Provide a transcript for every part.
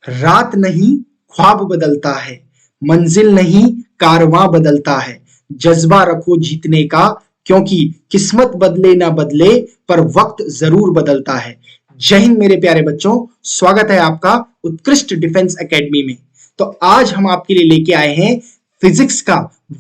रात नहीं ख्वाब बदलता है, मंजिल नहीं कारवां बदलता है, जज्बा रखो जीतने का, क्योंकि किस्मत बदले ना बदले पर वक्त जरूर बदलता है। जय हिंद मेरे प्यारे बच्चों, स्वागत है आपका उत्कृष्ट डिफेंस एकेडमी में। तो आज हम आपके लिए लेके आए हैं फिजिक्स का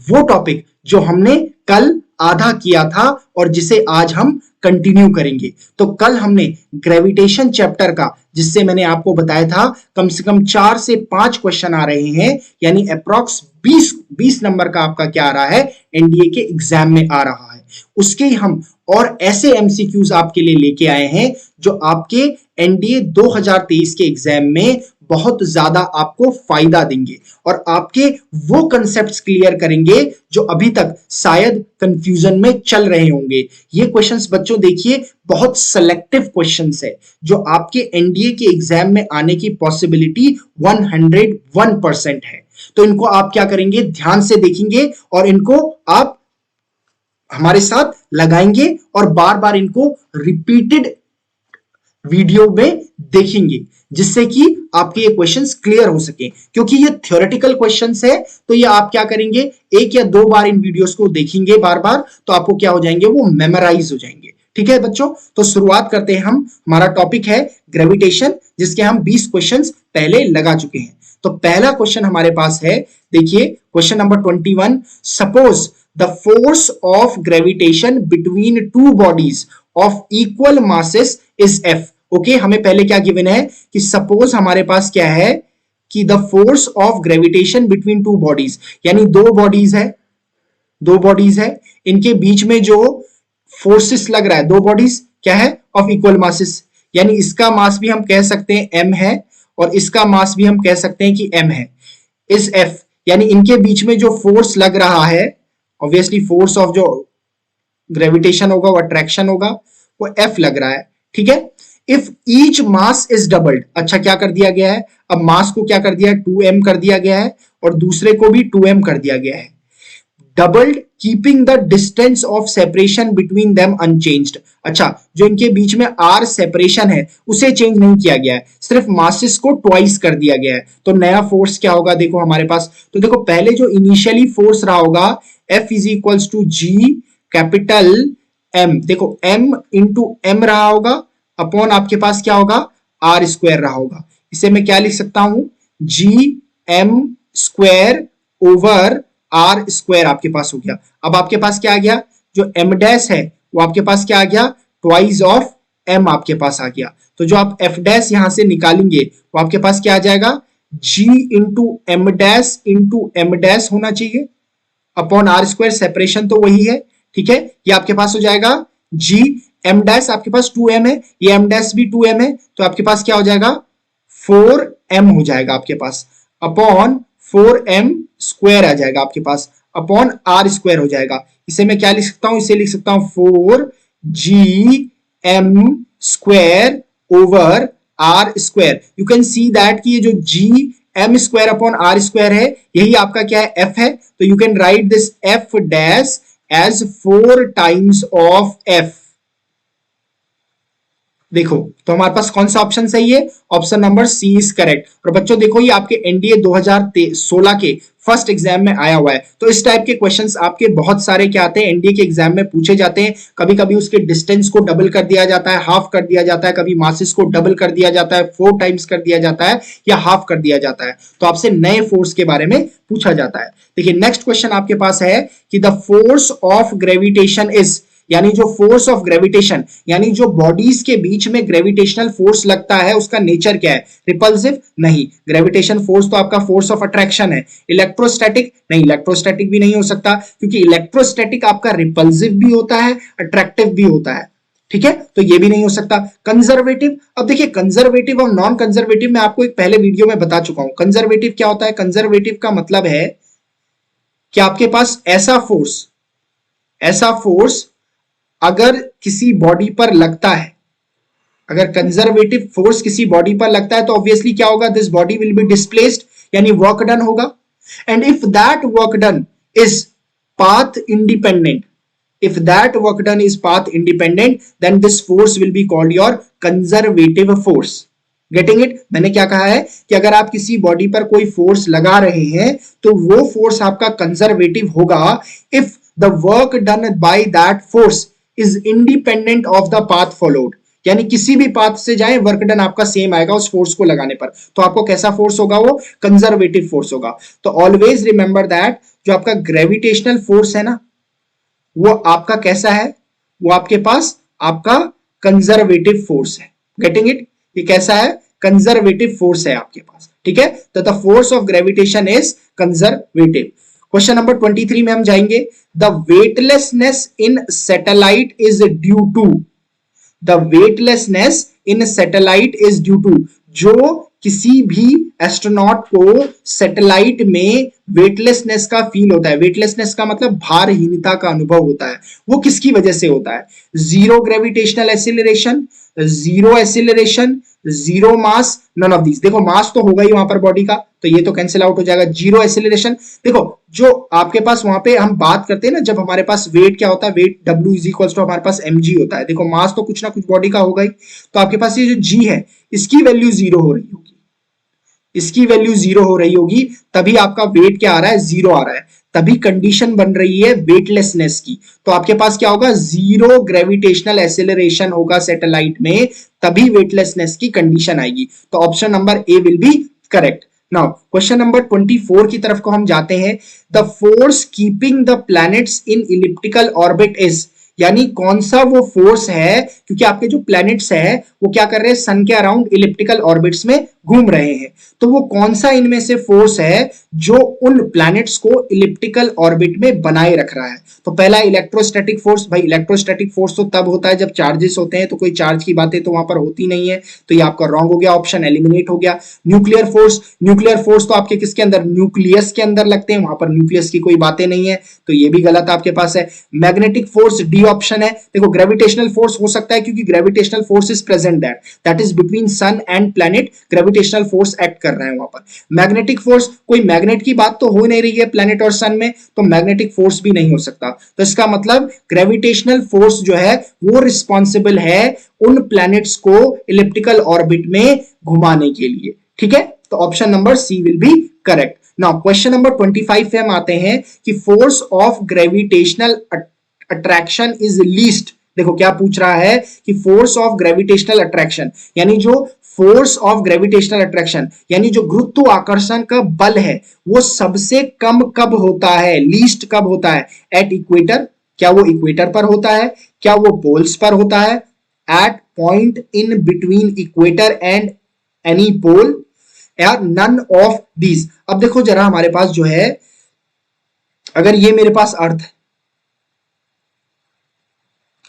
वो टॉपिक जो हमने कल आधा किया था और जिसे आज हम कंटिन्यू करेंगे। तो कल हमने ग्रेविटेशन चैप्टर का, जिससे मैंने आपको बताया था कम से कम 4 से 5 क्वेश्चन आ रहे हैं, यानी अप्रॉक्स 20 नंबर का आपका क्या आ रहा है, एनडीए के एग्जाम में आ रहा है। उसके ही हम और ऐसे एमसीक्यूज आपके लिए लेके आए हैं जो आपके एनडीए 2023 के एग्जाम में बहुत ज्यादा आपको फायदा देंगे और आपके वो कंसेप्ट्स क्लियर करेंगे जो अभी तक शायद कंफ्यूजन में चल रहे होंगे। ये क्वेश्चंस बच्चों देखिए बहुत सिलेक्टिव क्वेश्चंस है जो आपके एनडीए के एग्जाम में आने की पॉसिबिलिटी 101% है। तो इनको आप क्या करेंगे, ध्यान से देखेंगे और इनको आप हमारे साथ लगाएंगे और बार बार इनको रिपीटेड वीडियो में देखेंगे, जिससे कि आपके ये क्वेश्चंस क्लियर हो सके। क्योंकि ये थ्योरेटिकल क्वेश्चंस है तो ये आप क्या करेंगे, 1 या 2 बार इन वीडियोस को देखेंगे बार बार, तो आपको क्या हो जाएंगे, वो मेमोराइज हो जाएंगे। ठीक है बच्चों, तो शुरुआत करते हैं हम। हमारा टॉपिक है ग्रेविटेशन, जिसके हम 20 क्वेश्चंस पहले लगा चुके हैं। तो पहला क्वेश्चन हमारे पास है, देखिए question number 21। Suppose the force of gravitation between two bodies of equal masses is F. Okay, हमें पहले क्या गिवन है कि सपोज हमारे पास क्या है कि the force of gravitation between two bodies, यानी दो बॉडीज है, इनके बीच में जो फोर्सेस लग रहा है, दो बॉडीज क्या है, ऑफ इक्वल मासेस, यानी इसका मास भी हम कह सकते हैं m है और इसका मास भी हम कह सकते हैं कि m है, इस f, यानी इनके बीच में जो फोर्स लग रहा है, ऑब्वियसली फोर्स ऑफ जो ग्रेविटेशन होगा वो अट्रैक्शन होगा, वो f लग रहा है। ठीक है, if each mass is doubled, अच्छा क्या कर दिया गया है, अब मास को क्या कर दिया है, 2m कर दिया गया है और दूसरे को भी 2m कर दिया गया है। Doubled keeping the distance of separation between them unchanged, अच्छा जो इनके बीच में r सेपरेशन है उसे चेंज नहीं किया गया है, सिर्फ मासेस को ट्वाइस कर दिया गया है। तो नया फोर्स क्या होगा, देखो हमारे पास, तो देखो पहले जो इनिशियली फोर्स रहा होगा F is equals to G capital M, देखो M इंटू M रहा होगा अपॉन आपके पास क्या होगा, R स्क्वायर रहा होगा। इसे मैं क्या लिख सकता हूं, GM square over R square आपके पास हो गया। अब आपके पास क्या आ गया, जो M डैश है वो आपके पास क्या आ गया, ट्वाइस ऑफ M आपके पास आ गया। तो जो आप F डैश यहां से निकालेंगे वो आपके पास क्या आ जाएगा, G इंटू M डैश होना चाहिए अपॉन R स्क्वायर, सेपरेशन तो वही है। ठीक है, ये आपके पास हो जाएगा G M डैश, आपके पास 2M है, ये M डैश भी 2M है, तो आपके पास क्या हो जाएगा, 4M हो जाएगा आपके पास, अपॉन 4M स्क्वायर आ जाएगा आपके पास, अपॉन R स्क्वायर हो जाएगा। इसे मैं क्या लिख सकता हूं, इसे लिख सकता हूं 4GM square over R square. You can see that कि ये जो GM square upon R square है यही आपका क्या है, F है। तो you can write this F dash as 4 times of F। देखो तो हमारे पास कौन सा ऑप्शन सही है, option number C is correct. और बच्चों देखो ये आपके एनडीए 2016 के फर्स्ट एग्जाम में आया हुआ है। तो इस टाइप के क्वेश्चंस आपके बहुत सारे क्या आते हैं, एनडीए के एग्जाम में पूछे जाते हैं। कभी कभी उसके डिस्टेंस को डबल कर दिया जाता है, हाफ कर दिया जाता है, कभी मासेस को डबल कर दिया जाता है, 4 टाइम्स कर दिया जाता है या हाफ कर दिया जाता है। तो आपसे नए फोर्स के बारे में पूछा जाता है। देखिए नेक्स्ट क्वेश्चन आपके पास है कि the force of gravitation is, यानी जो फोर्स ऑफ ग्रेविटेशन, यानी जो बॉडीज के बीच में ग्रेविटेशनल फोर्स लगता है उसका नेचर क्या है, रिपल्सिव नहीं, ग्रेविटेशन फोर्स तो आपका फोर्स ऑफ अट्रैक्शन है। इलेक्ट्रोस्टैटिक नहीं, इलेक्ट्रोस्टैटिक भी नहीं हो सकता क्योंकि इलेक्ट्रोस्टैटिक आपका रिपल्सिव भी होता है, अट्रैक्टिव भी होता है। ठीक है, तो ये भी नहीं हो सकता। कंजर्वेटिव, अब देखिए कंजर्वेटिव और नॉन कंजर्वेटिव मैं आपको एक पहले वीडियो में बता चुका हूं। कंजर्वेटिव क्या होता है, कंजर्वेटिव का मतलब है कि आपके पास ऐसा फोर्स अगर किसी बॉडी पर लगता है, अगर कंजर्वेटिव फोर्स किसी बॉडी पर लगता है तो ऑब्वियसली क्या होगा, this body will be displaced, यानी वर्क डन होगा। And if that work done is path independent, if that work done is path independent, then this force will be called your conservative force. Getting it? मैंने क्या कहा है कि अगर आप किसी बॉडी पर कोई फोर्स लगा रहे हैं तो वो फोर्स आपका कंजर्वेटिव होगा if the work done by that force is independent of the path followed. यानी किसी भी पाथ से जाए वर्क डन आपका सेम आएगा उस फोर्स को लगाने पर। तो आपको कैसा फोर्स होगा? वो कंजर्वेटिव फोर्स होगा। तो ऑलवेज रिमेंबर दैट जो आपका ग्रेविटेशनल फोर्स है ना, वो आपका कैसा है? वो आपके पास आपका कंजर्वेटिव फोर्स है। Getting it? ये कैसा है? कंजर्वेटिव फोर्स है आपके पास। ठीक है, तो the force of gravitation is conservative. Question number 23 में हम जाएंगे। The weightlessness in satellite is due to, the weightlessness in satellite is due to, जो किसी भी एस्ट्रोनॉट को सैटेलाइट में वेटलेसनेस का फील होता है, वेटलेसनेस का मतलब भारहीनता का अनुभव होता है, वो किसकी वजह से होता है? Zero gravitational acceleration, zero acceleration, zero mass, none of these. देखो मास तो होगा ही वहां पर बॉडी का, तो ये तो कैंसिल आउट हो जाएगा। जीरो एसिलरेशन, देखो जो आपके पास वहां पे हम बात करते हैं ना, जब हमारे पास वेट क्या होता है, weight W is equal to हमारे पास mg होता है। देखो मास तो कुछ ना कुछ बॉडी का होगा ही, तो आपके पास ये जो g है इसकी वैल्यू जीरो हो रही होगी, इसकी वैल्यू जीरो हो रही होगी, तभी आपका वेट क्या आ रहा है? जीरो आ रहा है, तभी कंडीशन बन रही है वेटलेसनेस की। तो आपके पास क्या होगा? जीरो ग्रेविटेशनल एसिलरेशन होगा सैटेलाइट में, तभी वेटलेसनेस की कंडीशन आएगी। तो option number A will be correct. Now question number 24 की तरफ को हम जाते हैं। The force keeping the planets in elliptical orbit is, यानी कौन सा वो फोर्स है, क्योंकि आपके जो प्लैनेट्स है वो क्या कर रहे हैं? सन के अराउंड इलिप्टिकल ऑर्बिट्स में घूम रहे हैं। तो वो कौन सा इनमें से फोर्स है जो उन प्लैनेट्स को इलिप्टिकल ऑर्बिट में बनाए रख रहा है? तो पहला इलेक्ट्रोस्टैटिक फोर्स। भाई इलेक्ट्रोस्टैटिक फोर्स तो तब होता है जब चार्जेस होते हैं, तो कोई चार्ज की बातें तो वहां पर होती नहीं है, तो ये आपका रॉन्ग हो गया, ऑप्शन एलिमिनेट हो गया। न्यूक्लियर फोर्स, न्यूक्लियर फोर्स तो आपके किसके अंदर? न्यूक्लियस के अंदर लगते हैं, वहां पर न्यूक्लियस की कोई बातें नहीं है, तो ये भी गलत आपके पास है। मैग्नेटिक फोर्स डी ऑप्शन है। देखो ग्रेविटेशनल फोर्स हो सकता है क्योंकि gravitational force is present that is between sun and planet, gravitational force act कर रहा है वहां पर। मैग्नेटिक फोर्स, कोई मैग्नेट की बात तो हो नहीं रही है प्लैनेट और सन में, तो मैग्नेटिक फोर्स भी नहीं हो सकता। तो इसका मतलब ग्रेविटेशनल फोर्स जो है वो रिस्पॉन्सिबल है उन प्लैनेट्स को इलिप्टिकल ऑर्बिट में घुमाने के लिए। ठीक है, तो option number C will be correct. Now question number 25 पे हम आते हैं कि force of gravitational attraction is least. देखो क्या पूछ रहा है कि फोर्स ऑफ ग्रेविटेशनल अट्रैक्शन, यानी जो फोर्स ऑफ ग्रेविटेशनल अट्रैक्शन यानी जो गुरुत्वाकर्षण का बल है वो सबसे कम कब होता है? लीस्ट कब होता है? एट इक्वेटर, क्या वो इक्वेटर पर होता है? क्या वो पोल्स पर होता है? At point in between equator and any pole, या नन ऑफ दीज। अब देखो जरा हमारे पास जो है, अगर ये मेरे पास अर्थ है,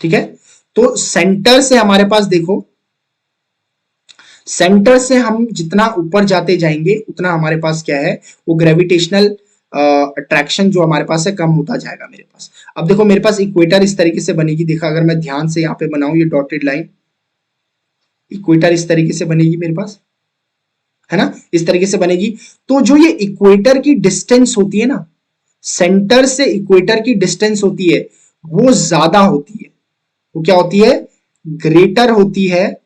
ठीक है, तो सेंटर से हमारे पास देखो, सेंटर से हम जितना ऊपर जाते जाएंगे उतना हमारे पास क्या है? वो ग्रेविटेशनल अट्रैक्शन जो हमारे पास है कम होता जाएगा मेरे पास। अब देखो मेरे पास इक्वेटर इस तरीके से बनेगी, देखा अगर मैं ध्यान से यहाँ पे बनाऊं ये डॉटेड लाइन, इक्वेटर इस तरीके से बनेगी मेरे पास, है ना, इस तरीके से बनेगी। तो जो ये इक्वेटर की डिस्टेंस होती है ना, सेंटर से इक्वेटर की डिस्टेंस होती है वो ज्यादा होती है, वो क्या होती है? ग्रेटर होती है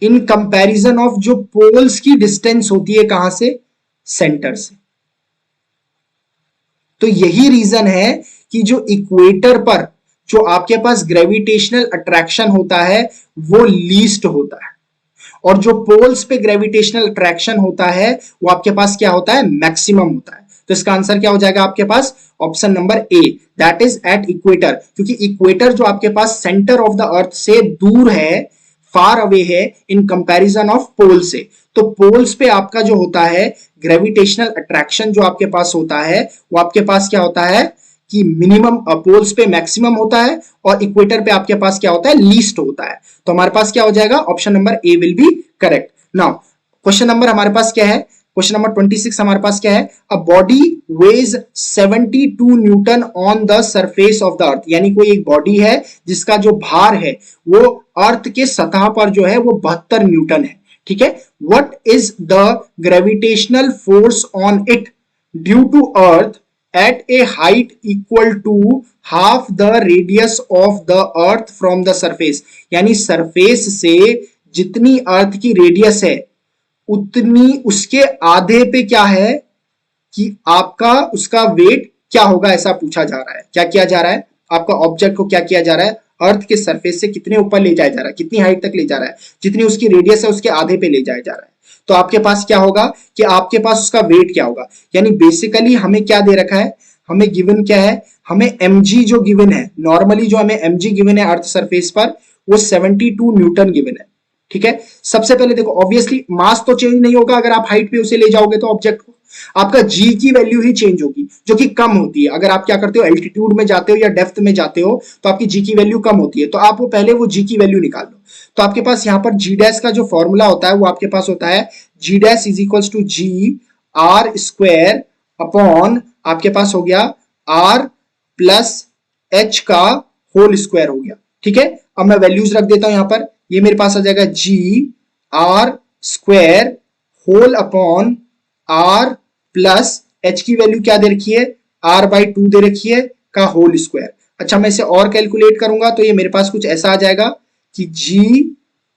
इन कंपैरिजन ऑफ जो पोल्स की डिस्टेंस होती है, कहां से? सेंटर से। तो यही रीजन है कि जो इक्वेटर पर जो आपके पास ग्रेविटेशनल अट्रैक्शन होता है वो लीस्ट होता है, और जो पोल्स पे ग्रेविटेशनल अट्रैक्शन होता है वो आपके पास क्या होता है? मैक्सिमम होता है। तो इसका आंसर क्या हो जाएगा आपके पास? Option number A, that is at equator, क्योंकि इक्वेटर जो आपके पास सेंटर ऑफ द अर्थ से दूर है, फार अवे है इन कंपैरिजन ऑफ पोल से। तो पोल्स पे आपका जो होता है ग्रेविटेशनल अट्रैक्शन जो आपके पास होता है वो आपके पास क्या होता है कि मिनिमम, पोल्स पे मैक्सिमम होता है और इक्वेटर पे आपके पास क्या होता है? लीस्ट होता है। तो हमारे पास क्या हो जाएगा? Option number A will be correct. Now question number हमारे पास क्या है? क्वेश्चन नंबर 26 हमारे पास क्या है? A body weighs 72 newton on the surface of the earth, यानी कोई एक बॉडी है जिसका जो भार है वो अर्थ के सतह पर जो है वो 72 न्यूटन है। ठीक है, what is the gravitational force on it due to earth at a height equal to half the radius of the earth from the surface, यानी सरफेस से जितनी अर्थ की रेडियस है उतनी उसके आधे पे क्या है कि आपका उसका वेट क्या होगा, ऐसा पूछा जा रहा है। क्या किया जा रहा है, आपका ऑब्जेक्ट को क्या किया जा रहा है, अर्थ के सरफेस से कितने ऊपर ले जाया जा रहा है, कितनी हाइट तक ले जा रहा है, जितनी उसकी रेडियस है उसके आधे पे ले जाया जा रहा है। तो आपके पास क्या होगा कि आपके पास उसका वेट क्या होगा, यानी बेसिकली हमें क्या दे रखा है, हमें गिवन क्या है, हमें mg जो गिवन है, नॉर्मली जो हमें mg गिवन है अर्थ सरफेस पर वो 72 न्यूटन गिवन है। ठीक है, सबसे पहले देखो ऑब्वियसली मास तो चेंज नहीं होगा अगर आप हाइट पे उसे ले जाओगे तो ऑब्जेक्ट को, आपका जी की वैल्यू ही चेंज होगी जो कि कम होती है। अगर आप क्या करते हो, एल्टीट्यूड में जाते हो या डेप्थ में जाते हो तो आपकी जी की वैल्यू कम होती है, तो आप वो पहले वो जी की वैल्यू निकाल लो। तो आपके पास यहाँ पर जी डैश का जो फॉर्मूला होता है वो आपके पास होता है G dash is equal to G R square upon आपके पास हो गया आर प्लस एच का होल स्क्वायर हो गया। ठीक है, अब मैं वैल्यूज रख देता हूं यहां पर, ये मेरे पास आ जाएगा G R square whole upon R plus H की वैल्यू क्या दे रखी है, आर बाई 2 दे रखी है का होल स्क्वायर। अच्छा मैं इसे और कैलकुलेट करूंगा तो ये मेरे पास कुछ ऐसा आ जाएगा कि जी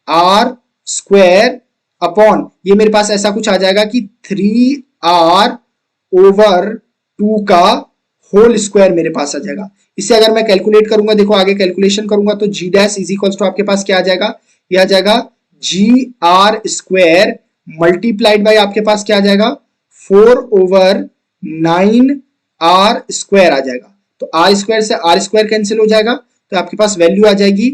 आर स्क्वायर अपॉन ये मेरे पास ऐसा कुछ आ जाएगा कि 3r ओवर 2 का होल स्क्वायर मेरे पास आ जाएगा। इसे अगर मैं कैलकुलेट करूंगा, देखो आगे कैलकुलेशन करूंगा तो जी डैश इज इक्वल टू आपके पास क्या आ जाएगा, ये आ जाएगा G R square multiplied by आपके पास क्या आ जाएगा 4/9 आर स्क्वायर आ जाएगा। तो आर स्क्वायर से आर स्क्वायर कैंसिल हो जाएगा तो आपके पास वैल्यू आ जाएगी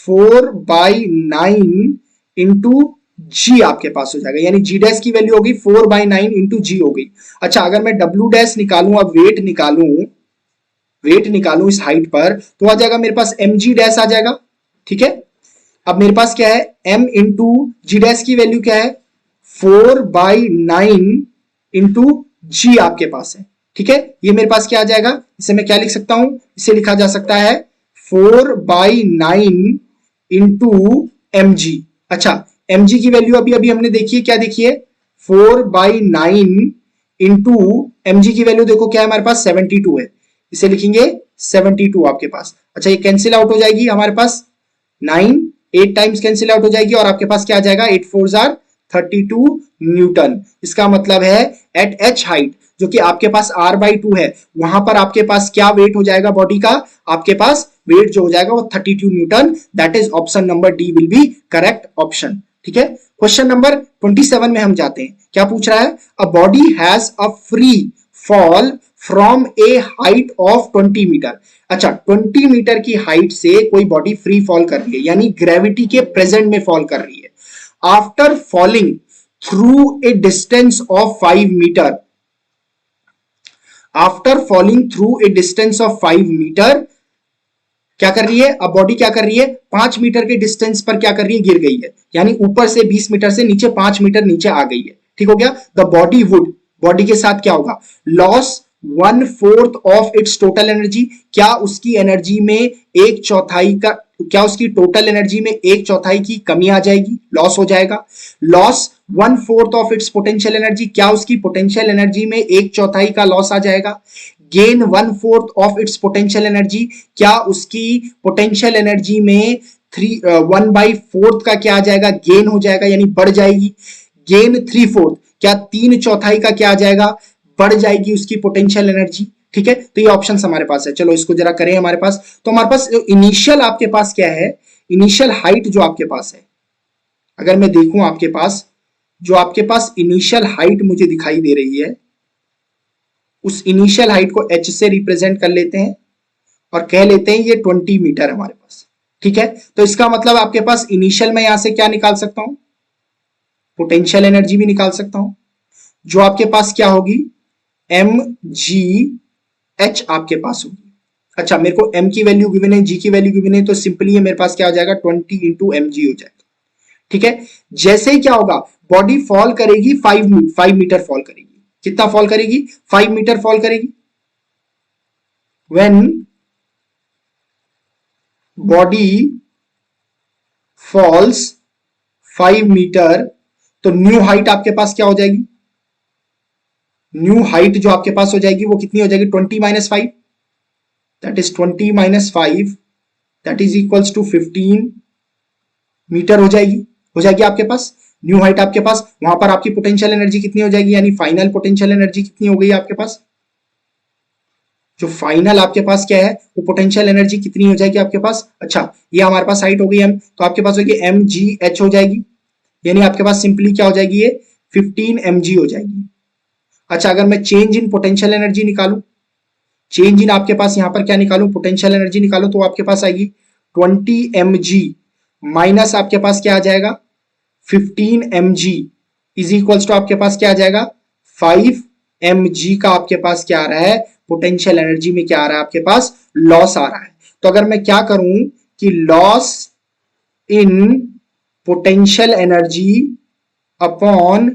4/9 इंटू जी आपके पास हो जाएगा, यानी जी डैश की वैल्यू होगी 4/9 इंटू जी हो गई। अच्छा अगर मैं डब्ल्यू डैश निकालूं, अब वेट निकालूं इस हाइट पर तो आ जाएगा मेरे पास एम जी डैश आ जाएगा। ठीक है, अब मेरे पास क्या है m इंटू जी डैश की वैल्यू क्या है 4/9 इंटू जी आपके पास है। ठीक है, ये मेरे पास क्या आ जाएगा, इसे मैं क्या लिख सकता हूं, इसे लिखा जा सकता है 4/9 इंटू एम जी। अच्छा एम जी की वैल्यू अभी अभी हमने देखी है, क्या देखी है 4/9 इंटू एम जी की वैल्यू देखो क्या है हमारे पास 72 है, इसे लिखेंगे 72 आपके पास। अच्छा ये कैंसिल आउट हो जाएगी हमारे पास 9 8 टाइम्स कैंसिल आउट हो जाएगी और आपके पास क्या आ जाएगा 8 4 जार 32 न्यूटन। इसका मतलब है एट एच हाइट जो कि आपके पास r बाई 2 है, वहां पर आपके पास क्या वेट हो जाएगा बॉडी का, आपके पास वेट जो हो जाएगा वो 32 Newton. That is option number D will be correct option. ठीक है, क्वेश्चन नंबर 27 में हम जाते हैं, क्या पूछ रहा है, a body has a free fall from a height of 20 metre. अच्छा 20 मीटर की हाइट से कोई बॉडी फ्री फॉल कर रही है, यानी ग्रेविटी के प्रेजेंट में फॉल कर रही है। After falling through a distance of 5 metre, after falling through a distance of 5 metre क्या कर रही है, अब बॉडी क्या कर रही है 5 मीटर के डिस्टेंस पर क्या कर रही है, गिर गई है, यानी ऊपर से 20 मीटर से नीचे 5 मीटर नीचे आ गई है। ठीक हो गया, द बॉडी वुड, बॉडी के साथ क्या होगा, loss 1/4 of it's total energy, क्या उसकी एनर्जी में एक चौथाई का, क्या उसकी टोटल एनर्जी में एक चौथाई की कमी आ जाएगी, लॉस हो जाएगा। Loss 1/4 of its potential energy, क्या उसकी पोटेंशियल एनर्जी में एक चौथाई का लॉस आ जाएगा। Gain 1/4 of its potential energy, क्या उसकी पोटेंशियल एनर्जी में 1/4 का क्या आ जाएगा, गेन हो जाएगा यानी बढ़ जाएगी। गेन 3/4, क्या 3/4 का क्या आ जाएगा, बढ़ जाएगी उसकी पोटेंशियल एनर्जी। ठीक है, तो ये ऑप्शन हमारे पास है। चलो इसको जरा करें हमारे पास, तो हमारे पास इनिशियल आपके पास क्या है, इनिशियल हाइट जो आपके पास है, अगर मैं देखूं आपके पास जो आपके पास इनिशियल हाइट मुझे दिखाई दे रही है, उस इनिशियल हाइट को h से रिप्रेजेंट कर लेते हैं और कह लेते हैं ये 20 मीटर हमारे पास। ठीक है, तो इसका मतलब आपके पास इनिशियल में यहां से क्या निकाल सकता हूं, पोटेंशियल एनर्जी भी निकाल सकता हूं, जो आपके पास क्या होगी एम जी एच आपके पास होगी। अच्छा मेरे को m की वैल्यू गिवन है, g की वैल्यू गिवन है, तो सिंपली ये मेरे पास क्या हो जाएगा 20 इंटू एम जी हो जाएगा। ठीक है, जैसे ही क्या होगा बॉडी फॉल करेगी 5 मीटर फॉल करेगी, कितना फॉल करेगी 5 मीटर फॉल करेगी। व्हेन बॉडी फॉल्स 5 मीटर तो न्यू हाइट आपके पास क्या हो जाएगी, न्यू हाइट जो आपके पास हो जाएगी वो कितनी हो जाएगी 20 - 5, that is 20 - 5 that is equals to 15 metre हो जाएगी। हो जाएगी आपके पास, न्यू हाइट आपके पास, वहां पर आपकी पोटेंशियल एनर्जी कितनी हो जाएगी, यानी फाइनल पोटेंशियल एनर्जी कितनी हो गई आपके पास, जो फाइनल आपके पास क्या है वो पोटेंशियल एनर्जी कितनी हो जाएगी आपके पास। अच्छा, ये हमारे पास हाइट हो गई एम, तो आपके पास होगी एम जी एच हो जाएगी, यानी आपके पास सिंपली क्या हो जाएगी, ये 15 एम जी हो जाएगी। अच्छा, अगर मैं चेंज इन पोटेंशियल एनर्जी निकालूं, चेंज इन आपके पास यहां पर क्या निकालूं, पोटेंशियल एनर्जी निकालो, तो आपके पास आएगी 20 एम जी माइनस आपके पास क्या आ जाएगा 15 M G is equals to आपके पास क्या आ जाएगा 5 एम जी का आपके पास क्या आ रहा है, पोटेंशियल एनर्जी में क्या आ रहा है आपके पास, लॉस आ रहा है। तो अगर मैं क्या करूं कि loss in potential energy upon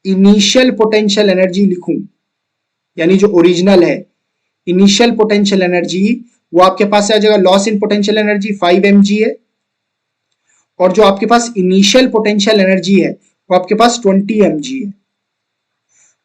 initial potential energy लिखूं, यानी जो ओरिजिनल है इनिशियल पोटेंशियल एनर्जी वो आपके पास आ जाएगा, loss in potential energy 5 M G है, और जो आपके पास इनिशियल पोटेंशियल एनर्जी है वो आपके पास 20 एम जी है।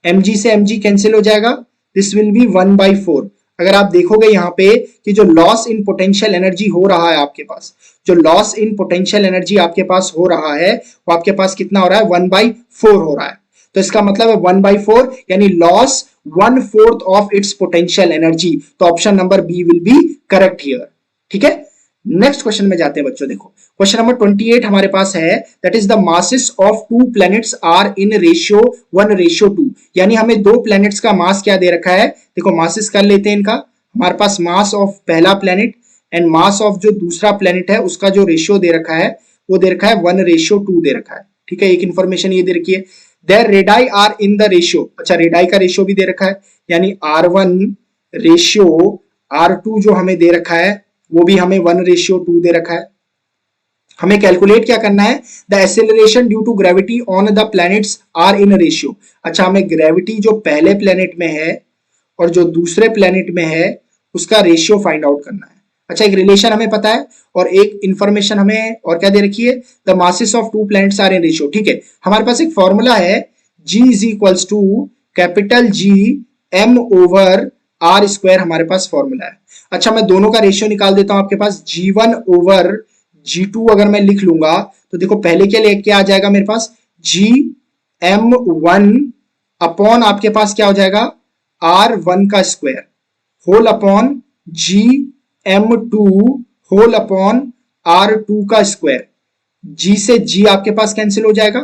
एम जी से एम जी कैंसिल हो जाएगा, दिस विल बी 1/4। अगर आप देखोगे यहाँ पे कि जो लॉस इन पोटेंशियल एनर्जी हो रहा है आपके पास, जो लॉस इन पोटेंशियल एनर्जी आपके पास हो रहा है वो आपके पास कितना हो रहा है 1/4 हो रहा है। तो इसका मतलब है 1/4 यानी loss 1/4 of its potential energy. तो option number B will be correct here. ठीक है, नेक्स्ट क्वेश्चन में जाते हैं बच्चों। देखो क्वेश्चन नंबर 28 हमारे पास है, that is the masses of two planets are in ratio 1:2। यानी हमें दो प्लैनेट्स का मास क्या दे रखा है, देखो मासेस कर लेते हैं इनका। हमारे पास मास ऑफ पहला प्लैनेट एंड मास ऑफ जो दूसरा प्लैनेट है उसका जो रेशियो दे रखा है वो दे रखा है 1:2 दे रखा है। ठीक है, एक इंफॉर्मेशन ये दे रखी है, their radii are in the ratio. अच्छा, रेडाई का रेशियो भी दे रखा है, यानी R1 रेशियो R2 जो हमें दे रखा है वो भी हमें 1:2 दे रखा है। हमें कैलकुलेट क्या करना है, the acceleration due to gravity on the planets are in ratio. अच्छा, हमें ग्रेविटी जो पहले प्लैनेट में है और जो दूसरे प्लैनेट में है उसका रेशियो फाइंड आउट करना है। अच्छा, एक रिलेशन हमें पता है और एक इंफॉर्मेशन हमें और क्या दे रखी है, the masses of two planets are in ratio. ठीक है, हमारे पास एक फॉर्मूला है G is equals to capital G M over R square, हमारे पास फॉर्मूला है। अच्छा, मैं दोनों का रेशियो निकाल देता हूं, आपके पास G1 ओवर G2 अगर मैं लिख लूंगा तो देखो पहले के लिए क्या आ जाएगा मेरे पास, GM1 अपॉन आपके पास क्या हो जाएगा R1 का square whole upon GM2 whole upon R2 का स्क्वायर। G से G आपके पास कैंसिल हो जाएगा,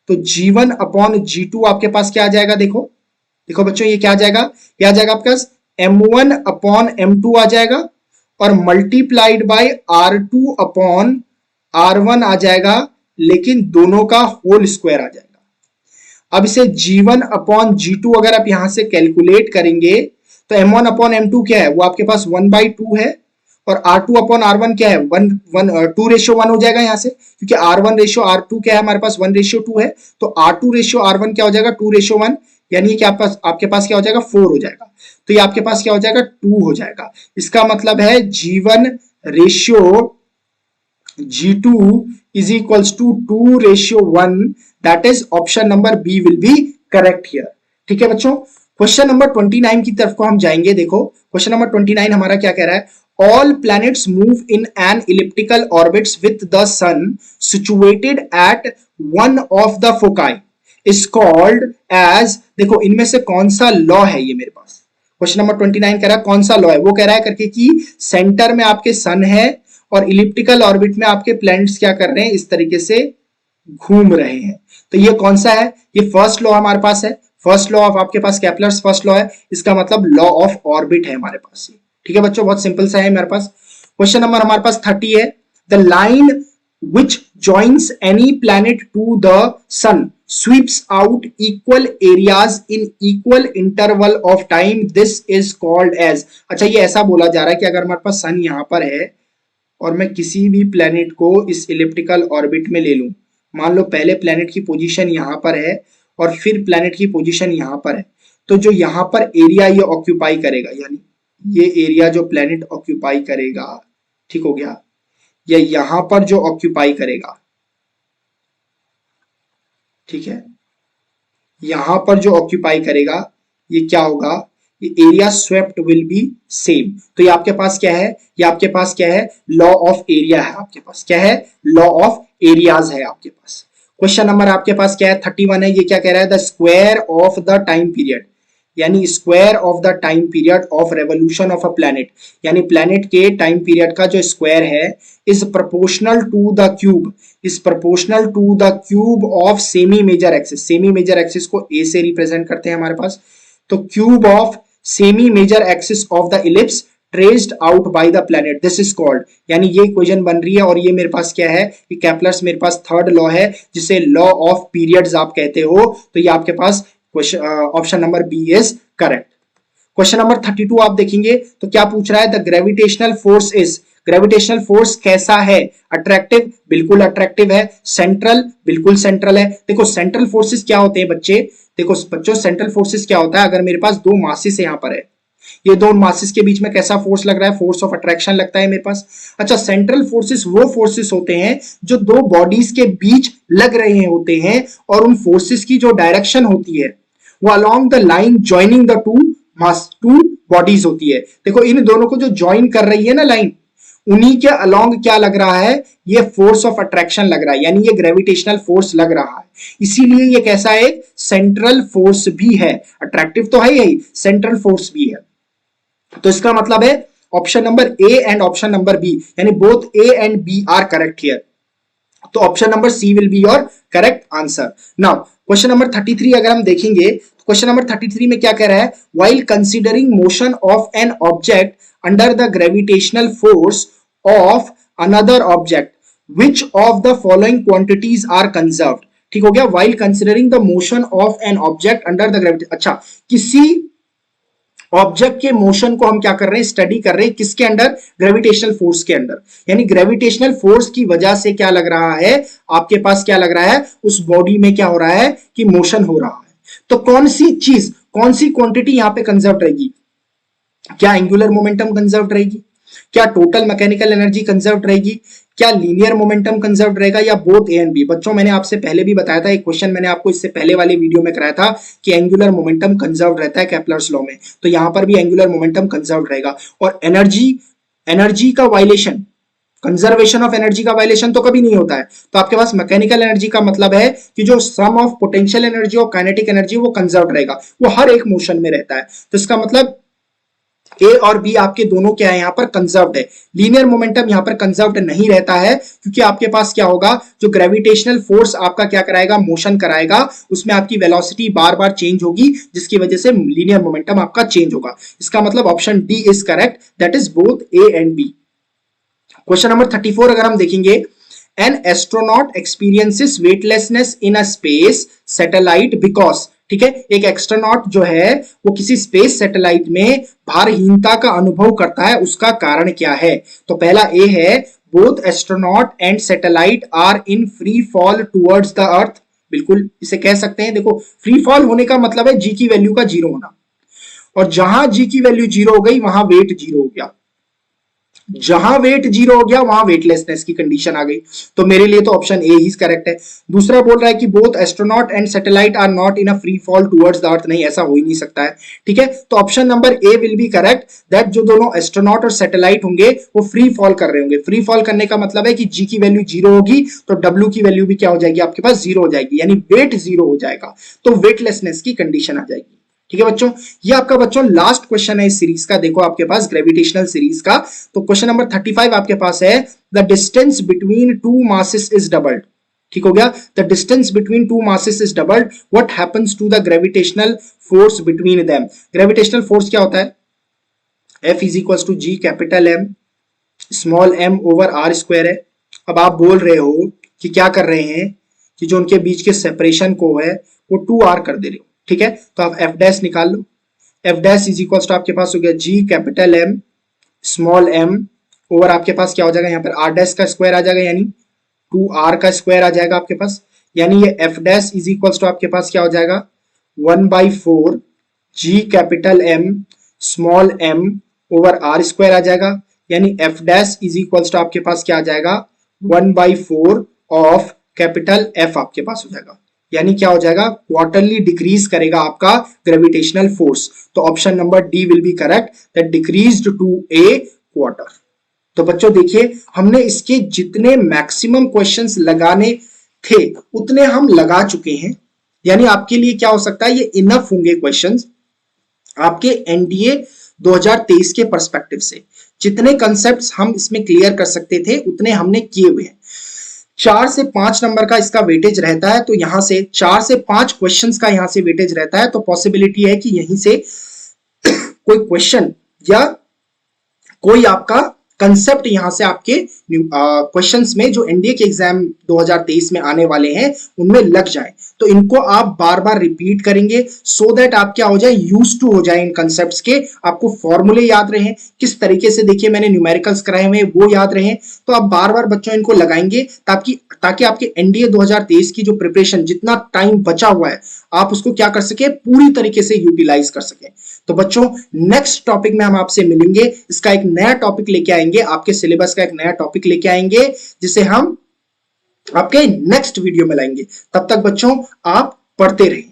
तो G1 अपॉन G2 आपके पास क्या आ जाएगा, देखो देखो बच्चों ये क्या आ जाएगा, ये आ जाएगा आपके पास M1 अपॉन M2 आ जाएगा और multiplied by R2 upon R1 आ जाएगा, लेकिन दोनों का होल स्क्वायर आ जाएगा। अब इसे G1 अपॉन G2 अगर आप यहां से कैलकुलेट करेंगे तो M1 अपॉन M2 क्या है, वो आपके पास 1/2 है, और R2 अपॉन R1 क्या है 2:1 हो जाएगा यहाँ से, क्योंकि R1 रेशियो R2 क्या है हमारे पास 1:2 है, तो R2 रेशियो R1 क्या हो जाएगा 2:1, यानी कि आपके पास क्या हो जाएगा 4 हो जाएगा, तो ये आपके पास क्या हो जाएगा 2 हो जाएगा। इसका मतलब है G1 ratio G2 is equals to 2:1, that is option number B will be correct here। ठीक है बच्चों, क्वेश्चन नंबर 29 की तरफ को हम जाएंगे। देखो क्वेश्चन नंबर 29 हमारा क्या कह रहा है, all planets move in an elliptical orbits with the sun situated at one of the foci is called as, देखो इनमें से कौन सा लॉ है, ये मेरे पास क्वेश्चन नंबर 29 कह रहा है कौन सा लॉ है, वो कह रहा है करके कि सेंटर में आपके सन है और इलिप्टिकल ऑर्बिट में आपके प्लैनेट्स क्या कर रहे हैं, इस तरीके से घूम रहे हैं। तो ये कौन सा है, ये फर्स्ट लॉ हमारे पास है, फर्स्ट लॉ ऑफ आपके पास केपलर्स फर्स्ट लॉ है, इसका मतलब लॉ ऑफ ऑर्बिट है हमारे पास। ठीक है बच्चों, बहुत सिंपल सा है मेरे पास। क्वेश्चन नंबर हमारे पास 30 है, the line which joins any planet to the sun sweeps out equal areas in equal interval of time, this is called as। अच्छा, ये ऐसा बोला जा रहा है कि अगर हमारे पास सन यहां पर है और मैं किसी भी प्लेनेट को इस इलिप्टिकल ऑर्बिट में ले लूं, मान लो पहले प्लेनेट की पोजीशन यहां पर है और फिर प्लेनेट की पोजीशन यहां पर है, तो जो यहां पर एरिया ये ऑक्यूपाई करेगा, यानी ये एरिया जो प्लेनेट ऑक्यूपाई करेगा, ठीक हो गया, या यहां पर जो ऑक्यूपाई करेगा, ठीक है, यहां पर जो ऑक्यूपाई करेगा ये क्या होगा, ये area swept will be same. तो ये आपके पास क्या है, ये आपके पास क्या है, लॉ ऑफ एरिया है, आपके पास क्या है, लॉ ऑफ एरियाज है आपके पास। क्वेश्चन नंबर आपके पास क्या है 31 है, ये क्या कह रहा है, the square of the time period, यानी square of the time period of revolution of a planet, यानी प्लैनेट के टाइम पीरियड का जो स्क्वायर है is proportional to the cube, is proportional to the cube of semi major axis. Semi major axis को A से represent करते हैं हमारे पास, तो cube of semi major axis of the ellipse traced out by the planet, this is called, यानी ये equation बन रही है और ये मेरे पास क्या है कि केपलर्स मेरे पास थर्ड लॉ है जिसे लॉ ऑफ पीरियड्स आप कहते हो, तो ये आपके पास option number B is correct. Question number 32 आप देखेंगे तो क्या पूछ रहा है, the gravitational force is, gravitational force कैसा है, अट्रैक्टिव, बिल्कुल अट्रैक्टिव है, सेंट्रल, बिल्कुल सेंट्रल है। देखो सेंट्रल फोर्सेस क्या होते हैं बच्चे, देखो बच्चों सेंट्रल फोर्सेस क्या होता है, अगर मेरे पास दो मासेस यहाँ पर है, ये दो मासेस के बीच में कैसा फोर्स लग रहा है, फोर्स ऑफ अट्रैक्शन लगता है मेरे पास। अच्छा सेंट्रल फोर्सेस वो फोर्सेस होते हैं जो दो बॉडीज के बीच लग रहे होते हैं और उन फोर्सेस की जो डायरेक्शन होती है वो along the line joining the two bodies होती है। देखो इन दोनों को जो ज्वाइन कर रही है ना लाइन, उन्हीं के अलोंग क्या लग रहा है, ये फोर्स ऑफ अट्रैक्शन लग रहा है, यानी ये ग्रेविटेशनल फोर्स लग रहा है, इसीलिए ये कैसा है, सेंट्रल फोर्स भी है, अट्रैक्टिव तो है ही, सेंट्रल फोर्स भी है। तो इसका मतलब है option number A and option number B, यानी both A and B are correct here, तो option number C will be your correct answer. Now question number 33 अगर हम देखेंगे, क्वेश्चन नंबर 33 में क्या कह रहा है, while considering motion of an object under the gravitational force of another object which of the following quantities are conserved. ठीक हो गया, while considering the motion of an object under the gravity, अच्छा किसी ऑब्जेक्ट के motion को हम क्या कर रहे हैं, स्टडी कर रहे हैं, किसके अंडर, ग्रेविटेशनल फोर्स के अंडर, यानी ग्रेविटेशनल फोर्स की वजह से क्या लग रहा है, आपके पास क्या लग रहा है, उस बॉडी में क्या हो रहा है कि मोशन हो रहा है। तो कौन सी चीज, कौन सी क्वांटिटी यहां पे कंजर्व रहेगी, क्या एंगुलर मोमेंटम कंजर्व रहेगी, क्या टोटल मैकेनिकल एनर्जी कंजर्व रहेगी, क्या लीनियर मोमेंटम कंजर्व रहेगा, या बोथ ए एंड बी। बच्चों मैंने आपसे पहले भी बताया था, एक क्वेश्चन मैंने आपको इससे पहले वाले वीडियो में कराया था कि एंगुलर मोमेंटम कंजर्व रहता है केपलर्स लॉ में, तो यहां पर भी एंगुलर मोमेंटम कंजर्व रहेगा। और एनर्जी का वायलेशन, कंजर्वेशन ऑफ एनर्जी का वायलेशन तो कभी नहीं होता है, तो आपके पास मैकेनिकल एनर्जी का मतलब है कि जो सम ऑफ पोटेंशियल एनर्जी और काइनेटिक एनर्जी वो कंजर्व रहेगा, वो हर एक मोशन में रहता है। तो इसका मतलब ए और बी आपके दोनों क्या है, यहां पर कंजर्व्ड है। लीनियर मोमेंटम यहां पर कंजर्व्ड नहीं रहता है, क्योंकि आपके पास क्या होगा, जो ग्रेविटेशनल फोर्स आपका क्या कराएगा, मोशन कराएगा, उसमें आपकी वेलोसिटी बार बार चेंज होगी, जिसकी वजह से लीनियर मोमेंटम आपका चेंज होगा। इसका मतलब option D is correct, that is both A and B. Question number 34 अगर हम देखेंगे, an astronaut experiences weightlessness in a space satellite because, ठीक है, एक एस्ट्रोनॉट जो है वो किसी स्पेस सैटेलाइट में भारहीनता का अनुभव करता है, उसका कारण क्या है। तो पहला ए है, both astronaut and satellite are in free fall towards the earth, बिल्कुल इसे कह सकते हैं। देखो फ्री फॉल होने का मतलब है जी की वैल्यू का जीरो होना, और जहां जी की वैल्यू जीरो हो गई वहां वेट जीरो हो गया, जहां वेट जीरो हो गया वहां वेटलेसनेस की कंडीशन आ गई, तो मेरे लिए तो ऑप्शन ए ही करेक्ट है। दूसरा बोल रहा है कि both astronaut and satellite are not in a free fall towards the earth, नहीं ऐसा हो ही नहीं सकता है, ठीक है। तो option number A will be correct, that जो दोनों एस्ट्रोनॉट और सैटेलाइट होंगे वो फ्री फॉल कर रहे होंगे। फ्री फॉल करने का मतलब है कि जी की वैल्यू जीरो होगी तो डब्ल्यू की वैल्यू भी क्या हो जाएगी, आपके पास जीरो हो जाएगी, यानी वेट जीरो हो जाएगा, तो वेटलेसनेस की कंडीशन आ जाएगी। ठीक है बच्चों, ये आपका बच्चों लास्ट क्वेश्चन है इस सीरीज का, देखो आपके पास ग्रेविटेशनल सीरीज का। तो क्वेश्चन नंबर 35 आपके पास है, the distance between two masses is doubled, ठीक हो गया, the distance between two masses is doubled, what happens to the gravitational force between them. Gravitational force क्या होता है, F is equal to G capital M small m over r square है। अब आप बोल रहे हो कि क्या कर रहे हैं कि जो उनके बीच के सेपरेशन को है वो 2r कर दे रहे हो, ठीक है, तो आप f डैश निकाल लो, f dash is equal to आपके पास हो गया g capital M small m over आपके पास क्या हो जाएगा, यहाँ पर r डैश का स्क्वायर आ जाएगा, यानी 2r का स्क्वायर आ जाएगा आपके पास, यानी ये f dash is equal to आपके पास क्या हो जाएगा 1/4 g capital M small m over r square आ जाएगा, यानी f dash is equal to आपके पास क्या आ जाएगा 1/4 ऑफ कैपिटल F आपके पास हो जाएगा, यानी क्या हो जाएगा, क्वार्टरली डिक्रीज करेगा आपका ग्रेविटेशनल फोर्स। तो option number D will be correct, that decreased to a quarter. तो बच्चों देखिए हमने इसके जितने मैक्सिमम क्वेश्चंस लगाने थे उतने हम लगा चुके हैं। यानी आपके लिए क्या हो सकता है, ये इनफ होंगे क्वेश्चंस आपके एनडीए 2023 के पर्सपेक्टिव से। जितने कंसेप्ट्स हम इसमें क्लियर कर सकते थे उतने हमने किए हुए हैं। 4 से 5 नंबर का इसका वेटेज रहता है, तो यहां से 4 से 5 क्वेश्चंस का यहां से वेटेज रहता है, तो पॉसिबिलिटी है कि यहीं से कोई क्वेश्चन या कोई आपका कंसेप्ट यहां से आपके क्वेश्चंस में जो एनडीए के एग्जाम 2023 में आने वाले हैं उनमें लग जाए। तो इनको आप बार बार रिपीट करेंगे सो दैट आप क्या हो जाए, यूज टू हो जाए इन कंसेप्ट्स के, आपको फॉर्मूले याद रहे, किस तरीके से देखिए मैंने न्यूमेरिकल्स कराए हुए वो याद रहे। तो आप बार बार बच्चों इनको लगाएंगे ताकि आपके एनडीए 2023 की जो प्रिपरेशन, जितना टाइम बचा हुआ है, आप उसको क्या कर सके, पूरी तरीके से यूटिलाइज कर सके। तो बच्चों नेक्स्ट टॉपिक में हम आपसे मिलेंगे, इसका एक नया टॉपिक लेके आएंगे, आपके सिलेबस का एक नया टॉपिक लेके आएंगे जिसे हम आपके नेक्स्ट वीडियो में लाएंगे। तब तक बच्चों आप पढ़ते रहिए।